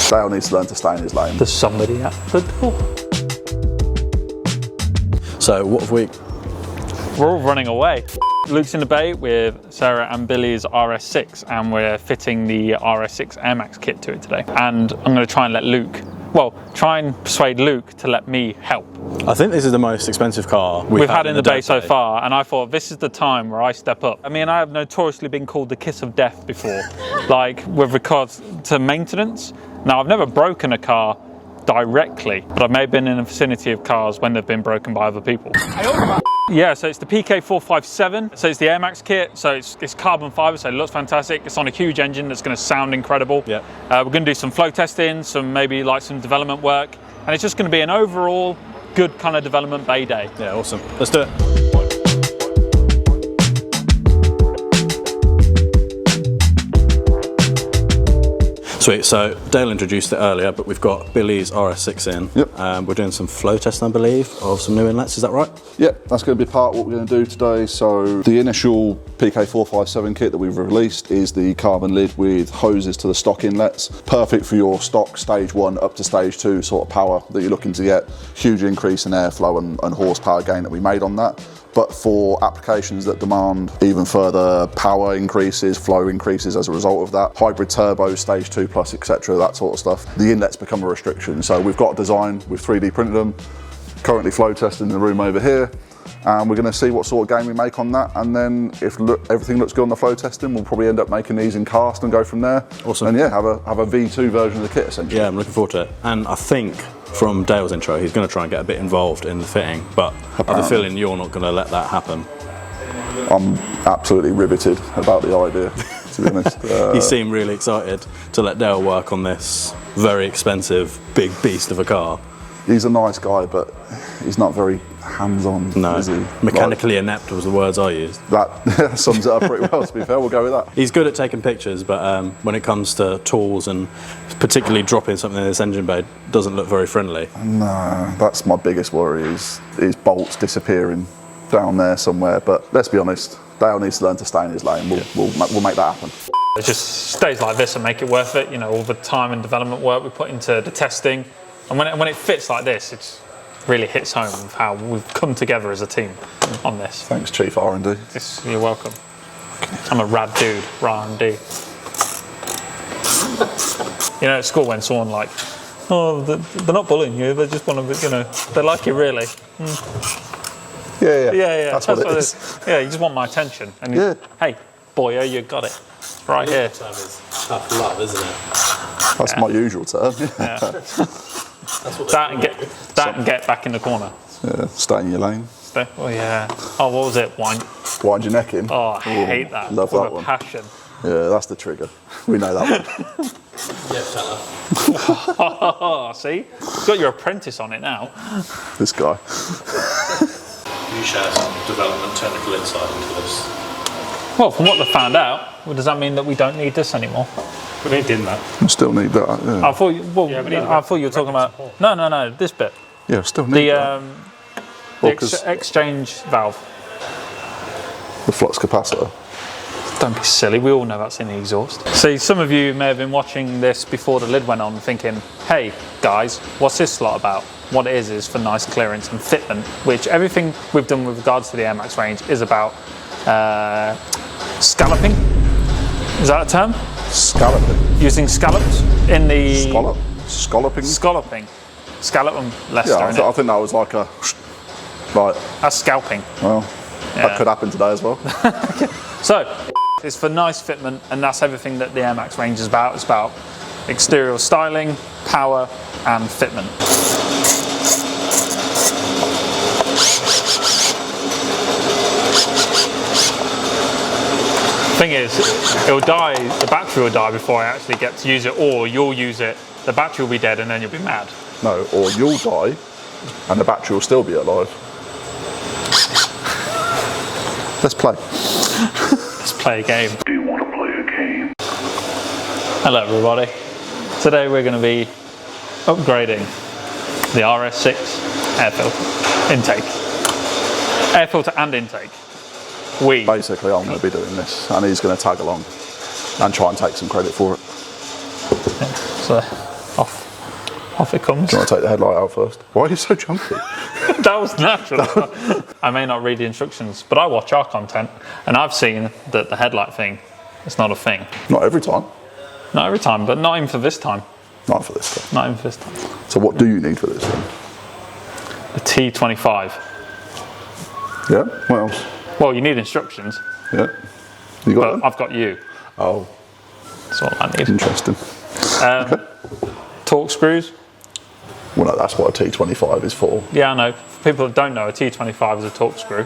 Dale needs to learn to stay in his lane. There's somebody at the door. So what have we... We're all running away. Luke's in the bay with Sarah and Billy's RS6, and we're fitting the RS6 AirMax kit to it today. And I'm going to try and let Luke, well, try and persuade Luke to let me help. I think this is the most expensive car we've had in the bay so far, and I thought this is the time where I step up. I mean, I have notoriously been called the kiss of death before, like with regards to maintenance. Now, I've never broken a car directly, but I may have been in the vicinity of cars when they've been broken by other people. Yeah, so it's the PK457, so it's the AirMax kit, so it's carbon fibre, so it looks fantastic. It's on a huge engine that's going to sound incredible. Yeah. We're going to do some flow testing, maybe some development work, and it's just going to be an overall good kind of development bay day. Yeah, awesome. Let's do it. Sweet, so Dale introduced it earlier, but we've got Billy's RS6 in. Yep. We're doing some flow testing, I believe, of some new inlets, is that right? Yep, that's going to be part of what we're going to do today. So the initial PK457 kit that we've released is the carbon lid with hoses to the stock inlets. Perfect for your stock stage 1 up to stage 2 sort of power that you're looking to get. Huge increase in airflow and horsepower gain that we made on that. But for applications that demand even further power increases, flow increases as a result of that, hybrid turbo, stage 2 plus, etc., that sort of stuff, the inlets become a restriction. So we've got a design, we've 3D printed them, currently flow testing in the room over here, and we're going to see what sort of gain we make on that, and then if everything looks good on the flow testing, we'll probably end up making these in cast and go from there. Awesome. And yeah, have a V2 version of the kit essentially. Yeah, I'm looking forward to it. And I think from Dale's intro, he's going to try and get a bit involved in the fitting, but I have a feeling you're not going to let that happen. I'm absolutely riveted about the idea, to be honest. You seem really excited to let Dale work on this very expensive, big beast of a car. He's a nice guy, but he's not very hands-on, is he? Mechanically inept was the words I used. That sums it up pretty well, to be fair, we'll go with that. He's good at taking pictures, but when it comes to tools and particularly dropping something in this engine bay, doesn't look very friendly. No, that's my biggest worry, is bolts disappearing down there somewhere, but let's be honest, Dale needs to learn to stay in his lane. We'll make that happen. It just stays like this and make it worth it, you know, all the time and development work we put into the testing. And when it fits like this, it really hits home with how we've come together as a team on this. Thanks, Chief R&D. You're welcome. I'm a rad dude, R&D. You know, at school when someone like, oh, they're not bullying you, they just want to, you know, they like you really. Yeah. That's what it is. Yeah, you just want my attention. And hey, boyo, you got it. Right here. Term is tough love, isn't it? That's my usual term. Yeah. That and get back in the corner. Yeah, stay in your lane. Oh yeah. Oh, what was it? Wind your neck in. Oh, I hate that. Love that one. Passion. Yeah, that's the trigger. We know that one. Yeah, fella. See? You've got your apprentice on it now. This guy. You share some development technical insight into this. Well, from what they found out, does that mean that we don't need this anymore? We need that. We still need that. Yeah. I thought you were talking about. No, this bit. Yeah, still need that. The exchange valve. The flux capacitor. Don't be silly, we all know that's in the exhaust. See, some of you may have been watching this before the lid went on thinking, hey guys, what's this slot about? What it is for nice clearance and fitment, which everything we've done with regards to the AirMax range is about scalloping. Is that a term? Scalloping. Using scallops in the... Scalloping? Scalloping. Scallop and Leicester, I think that was like a... Like, that's scalping. Well, that could happen today as well. So, it's for nice fitment, and that's everything that the AirMax range is about. It's about exterior styling, power, and fitment. Thing is, it'll die, the battery will die before I actually get to use it, or you'll use it, the battery will be dead, and then you'll be mad. No, or you'll die, and the battery will still be alive. Let's play. Let's play a game. Do you want to play a game? Hello everybody. Today we're going to be upgrading the RS6 air filter intake. Air filter and intake. Basically, I'm going to be doing this, and he's going to tag along and try and take some credit for it. Yeah, so Off it comes. Do you want to take the headlight out first? Why are you so jumpy? That was natural. I may not read the instructions, but I watch our content, and I've seen that the headlight thing is not a thing. Not every time. Not every time, but not even for this time. Not for this time. Not even for this time. So what do you need for this one? A T25. Yeah, what else? Well, you need instructions. Yeah. You got But them? I've got you. Oh, That's all I need. interesting. Okay. Torque screws. Well, no, that's what a T25 is for. Yeah, I know. For people that don't know, a T25 is a torque screw.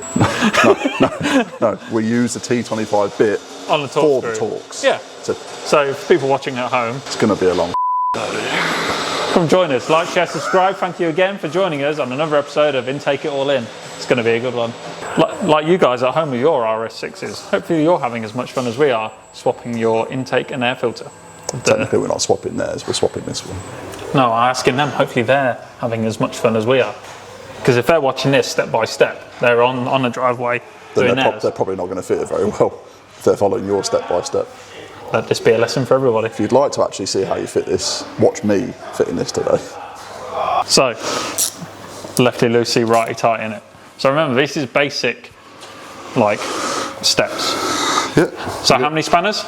No, we use the T25 bit On the torque for screw. the torques. Yeah. So So for people watching at home, it's going to be a long. come join us. Like, share, subscribe. Thank you again for joining us on another episode of Intake It All In. It's going to be a good one. Like you guys at home with your RS6s, hopefully you're having as much fun as we are swapping your intake and air filter. Technically, we're not swapping theirs, we're swapping this one. No, I'm asking them, hopefully they're having as much fun as we are. Because if they're watching this step by step, they're on the driveway doing theirs. They're probably not going to fit it very well if they're following your step by step. Let this be a lesson for everybody. If you'd like to actually see how you fit this, watch me fitting this today. So, lefty loosey, righty tight in it. So remember, this is basic, like, steps. Yeah. So how many spanners?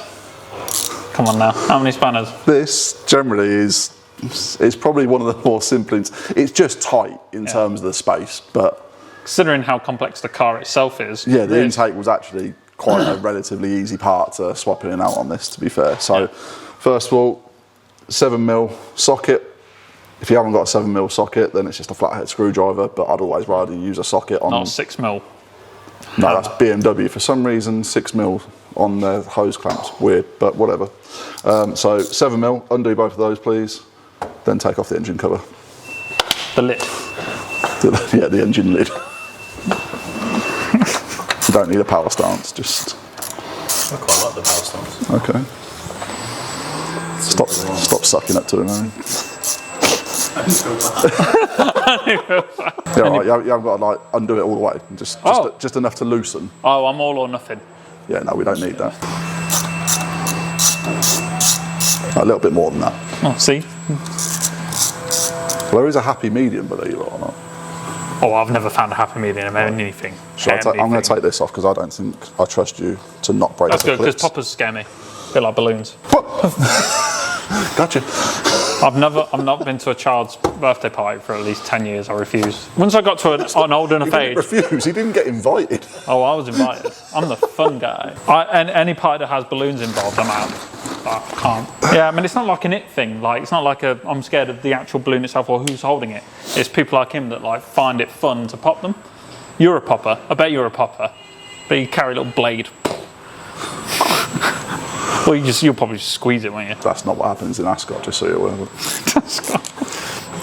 Come on now, how many spanners? This generally is probably one of the more simple. It's just tight in terms of the space, but Considering how complex the car itself is. yeah, the intake was actually quite a relatively easy part to swap in and out on this, to be fair. So, first of all, 7mm socket. If you haven't got a 7mm socket, then it's just a flathead screwdriver, but I'd always rather use a socket on... Not 6mm. No, that's BMW. For some reason, 6mm on the hose clamps. Weird, but whatever. So 7mm, undo both of those, please. Then take off the engine cover. The lid. Yeah, the engine lid. You don't need a power stance, just... I quite like the power stance. Okay. Stop sucking up to the nose. Yeah, right, you haven't got to like undo it all the way. Just enough to loosen. Oh, I'm all or nothing. Yeah, no, we don't need that. A little bit more than that. Oh, see? Well, there is a happy medium, believe it or not. Oh, I've never found a happy medium in anything. I'm going to take this off because I don't think I trust you to not break That's the good, because clips. poppers scare me. A bit like balloons. Gotcha. I've not been to a child's birthday party for at least 10 years. I refuse. Once I got to an old enough age. He didn't refuse, he didn't get invited. Oh, I was invited. I'm the fun guy. And any party that has balloons involved, I'm out. I can't. Yeah, I mean, it's not like an it thing. Like, it's not like I'm scared of the actual balloon itself or who's holding it. It's people like him that like find it fun to pop them. You're a popper. I bet you're a popper. But you carry a little blade. Well, you'll probably just squeeze it, won't you? That's not what happens in Ascot, just so you're aware.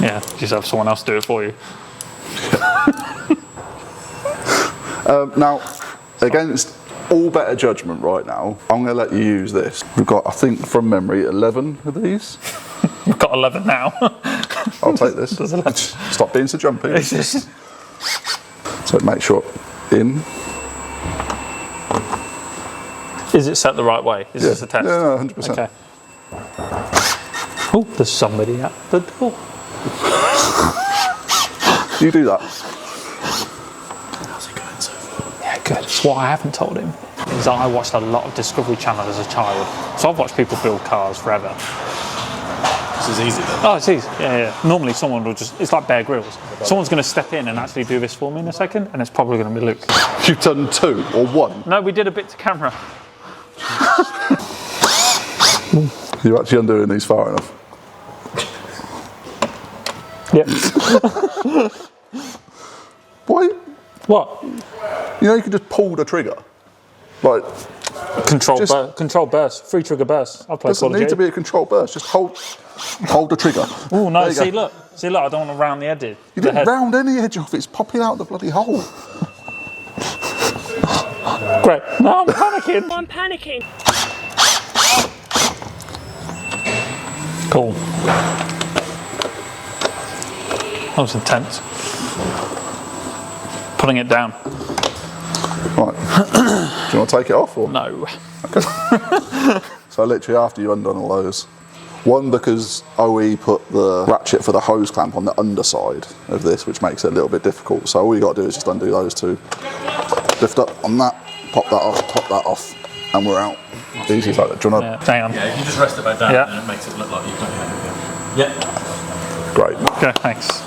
Yeah, just have someone else do it for you. Now, against all better judgment right now, I'm going to let you use this. We've got, I think, from memory, 11 of these. We've got 11 now. I'll take this. Stop being so jumpy. So make sure in. Is it set the right way? Is this a test? Yeah, no, 100%. Okay. Oh, there's somebody at the door. You do that. How's it going so far? Yeah, good. What I haven't told him is that I watched a lot of Discovery Channel as a child. So I've watched people build cars forever. This is easy then. Oh, it's easy. Yeah. Normally someone will it's like Bear Grylls. Someone's going to step in and actually do this for me in a second, and it's probably going to be Luke. You've done 2 or 1. No, we did a bit to camera. You're actually undoing these far enough. Yep. Why? What? You know, you can just pull the trigger. Like, Control burst. Free trigger burst. I'll play Call doesn't of need Duty. to be a control burst. Just hold the trigger. Oh no! There you See, go. look. I don't want to round the edges. You didn't round any edge off. It's popping out the bloody hole. Great. No, I'm panicking. I'm panicking. Cool. That was intense. Putting it down. Right. Do you want to take it off or? No. Okay. So literally after you've undone all those, One, because OE put the ratchet for the hose clamp on the underside of this, which makes it a little bit difficult. So all you got to do is just undo those two. Lift up on that, pop that off, and we're out. Easy as that. Do you want to? Hang on. Yeah, if you just rest it back down, Yeah. then it makes it look like you've done it. Yeah. Great. Okay, thanks.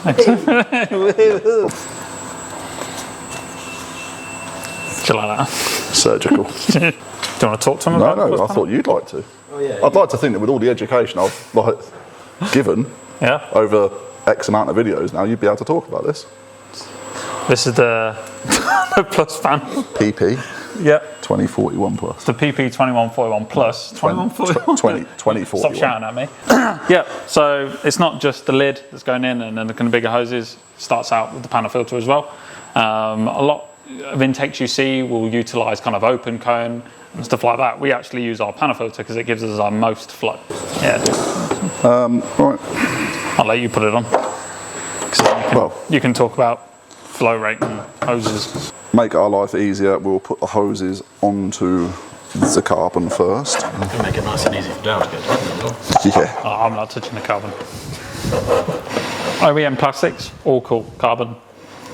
Do you like that? Surgical. Do you want to talk to him No, about it? no, I thought you'd like to. Oh, yeah. I'd like to think that with all the education I've given Yeah. over X amount of videos now, you'd be able to talk about this. This is the Plus fan. PP Yep. 2041 plus. The PP 2141 Plus. 2141. 2041. Stop shouting at me. Yep. So it's not just the lid that's going in and then the kind of bigger hoses. Starts out with the panel filter as well. A lot of intakes you see will utilise kind of open cone and stuff like that. We actually use our panel filter because it gives us our most flow. Yeah. Right. I'll let you put it on. You can talk about flow rate and hoses. Make our life easier, we'll put the hoses onto the carbon first. Make it nice and easy for Dale to get to. Yeah. Oh, I'm not touching the carbon. OEM plastics, all cool. Carbon.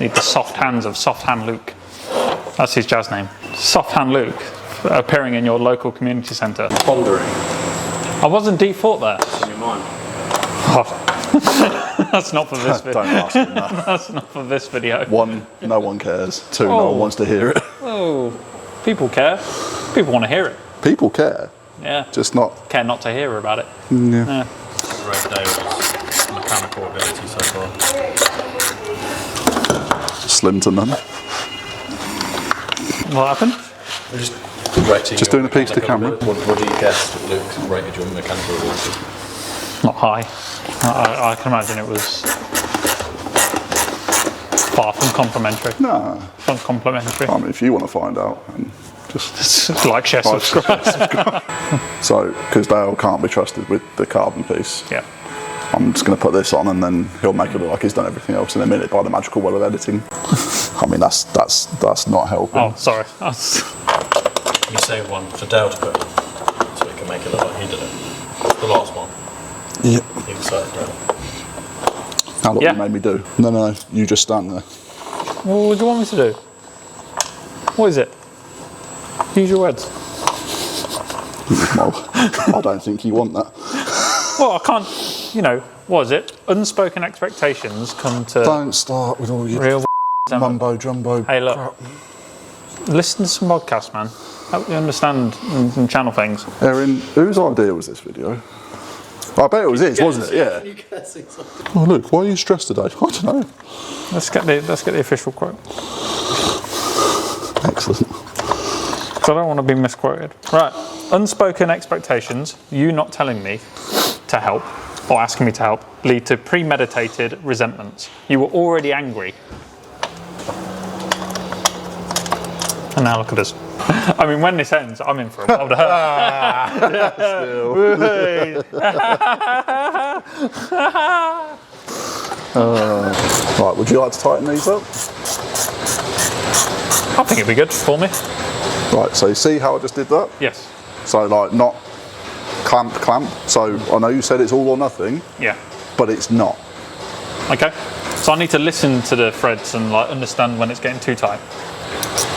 Need the soft hands of Soft Hand Luke. That's his jazz name. Soft Hand Luke, appearing in your local community centre. Pondering. I wasn't deep thought there. In your mind. Oh. That's not for this video. Don't ask him that. That's not for this video. One, no one cares. Two, no one wants to hear it. Oh, people care. People want to hear it. People care, Yeah. just not. Care not to hear about it. Yeah. Rate Dale's mechanical ability so far. Slim to none. What happened? We're just rating. Just doing a piece to camera. What do you guess Luke rated your mechanical ability? Not high. I can imagine it was far from complimentary. Nah. From complimentary. I mean, if you want to find out, and just Like, share, subscribe. so because Dale can't be trusted with the carbon piece. Yeah. I'm just going to put this on, and then he'll make it look like he's done everything else in a minute by the magical well of editing. I mean, that's not helping. Oh, sorry. You save one for Dale to put in, so we can make it look like he did it. The last one. Yep. He decided Dale. How long Yeah. you made me do? No. You just stand there. What do you want me to do? What is it? Use your words. Well, I don't think you want that. Well, I can't, what is it? Unspoken expectations come to Don't start with all your real mumbo jumbo. Hey, look. crap. Listen to some podcasts, man. Help you understand and channel things. Erin, whose idea was this video? I bet it was his, wasn't it? Yeah. Oh look, why are you stressed today? I don't know. Let's get the official quote. Excellent. So I don't want to be misquoted. Right. Unspoken expectations, you not telling me to help or asking me to help, lead to premeditated resentments. You were already angry. And now look at us. I mean, when this ends, I'm in for a world of hurt. Right, would you like to tighten these up? I think it'd be good for me. Right, so you see how I just did that? Yes. So like not clamp. So I know you said it's all or nothing, Yeah. but it's not. Okay. So I need to listen to the threads and like understand when it's getting too tight.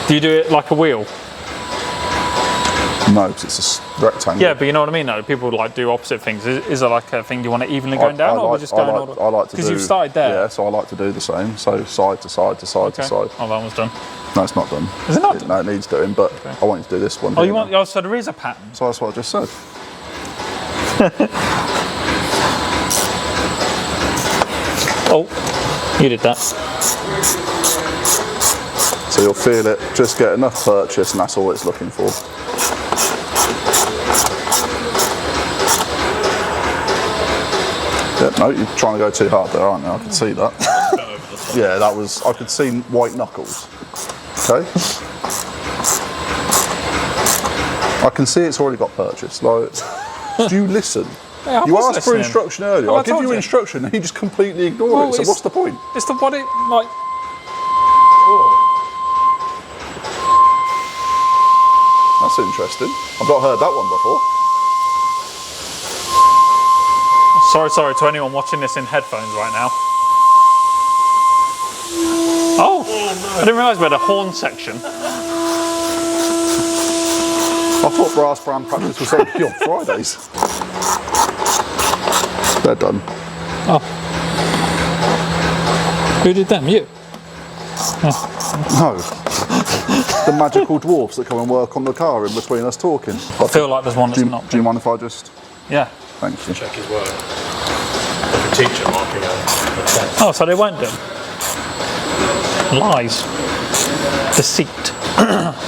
Do you do it like a wheel? No, because it's a rectangle. Yeah, but you know what I mean. Though people like do opposite things. Is there like a thing you want it evenly going down, or just going all the? I like to do. Because you've started there. Yeah, so I like to do the same. So side to side to side to Okay. side. Oh, that one's done. No, it's not done. Is it not done? No, it needs doing, but I want you to do this one. Oh, here you want? now. Oh, so there is a pattern. So that's what I just said. Oh, you did that. So you'll feel it. Just get enough purchase, and that's all it's looking for. Yeah, no, you're trying to go too hard there, aren't you? I can see that. Yeah, that was. I could see white knuckles. Okay. I can see it's already got purchase. Like, do you listen? Yeah, I You was asked for listening. instruction earlier. Well, I I give told you you. instruction, and you just completely ignore Well, it. So it's- what's the point? It's the what it like. That's interesting. I've not heard that one before. Sorry to anyone watching this in headphones right now. Oh, no. I didn't realise we had a horn section. I thought brass band practice was only on Fridays. They're done. Oh. Who did them? You? No. The magical dwarfs that come and work on the car in between us talking. I feel like there's one that's not. Do you mind if I just... Yeah. Thank you. Check his work. Like a teacher marking a test. Oh, so they won't do them? Lies. Deceit.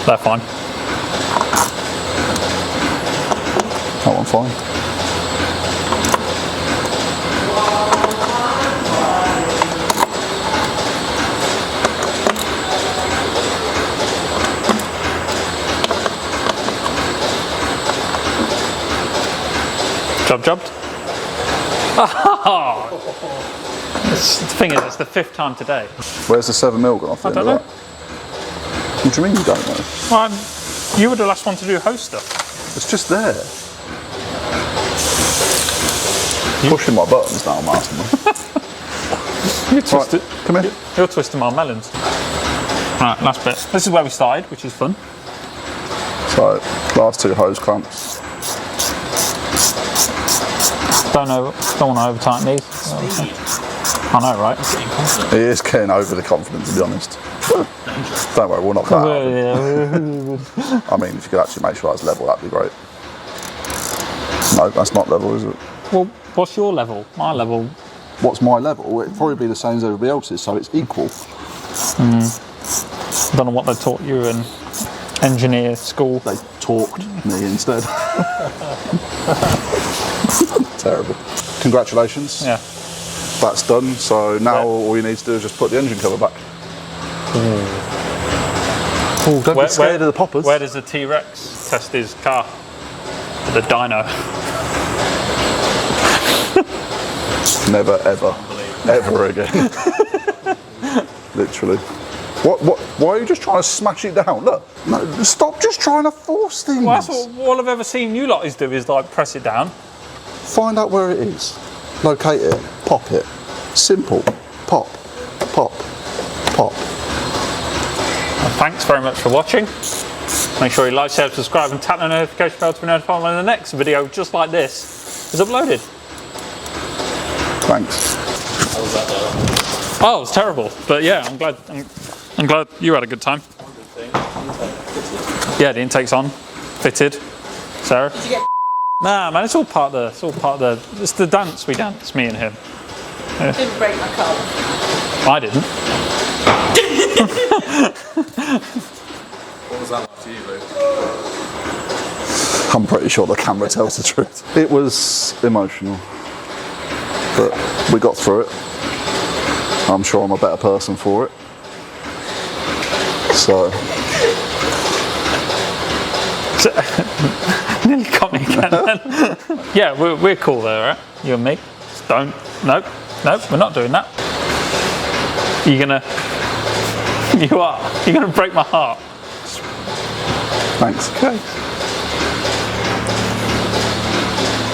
They're fine. That one fine. Jobbed? Oh. The thing is, it's the 5th time today. Where's the 7mm gone off? I don't know. What do you mean you don't know? Well, you were the last one to do host stuff. It's just there. Pushing my buttons now, Martin. You twisted. Right, come here. You're twisting my melons. Right, last bit. This is where we started, which is fun. So, last 2 hose clamps. Don't want to over tighten these. I know, right? He is getting over the confidence, to be honest. Don't worry, we'll knock that out. I mean, if you could actually make sure that's level, that'd be great. No, that's not level, is it? Well, what's your level? My level. What's my level? It'd probably be the same as everybody else's, so it's equal. I don't know what they taught you in engineer school. They talked me instead. Terrible. Congratulations. Yeah. That's done. So now all you need to do is just put the engine cover back. Oh, don't be scared of the poppers. Where does the T-Rex test his car? The dyno. Never, ever, ever again. Literally. Why are you just trying to smash it down? Look, no, stop just trying to force things. Well, that's all I've ever seen you lot do is like press it down. Find out where it is. Locate it. Pop it. Simple. Pop. Pop. Pop. Well, thanks very much for watching. Make sure you like, share, subscribe and tap the notification bell to be notified when the next video just like this is uploaded. Thanks. How was that though? Oh, it was terrible. But yeah, I'm glad you had a good time. Yeah, the intake's on. Fitted. Sarah? Did you get Nah, man, it's all part of the. It's the dance we dance, me and him. I didn't break my car. I didn't. What was that like to you, Luke? I'm pretty sure the camera tells the truth. It was emotional, but we got through it. I'm sure I'm a better person for it. So. Nearly got me again then. Yeah, we're cool there, right? You and me. Just don't. Nope, we're not doing that. You're gonna break my heart. Thanks. Okay.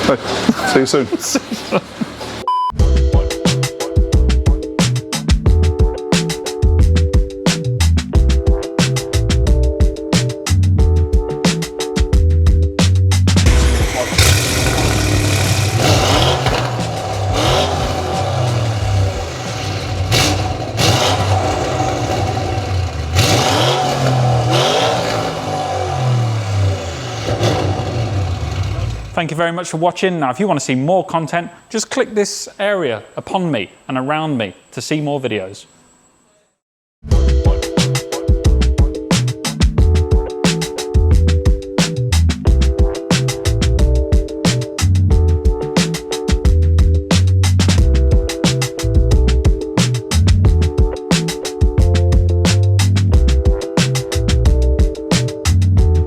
Hey, see you soon. Thank you very much for watching. Now, if you want to see more content, just click this area upon me and around me to see more videos.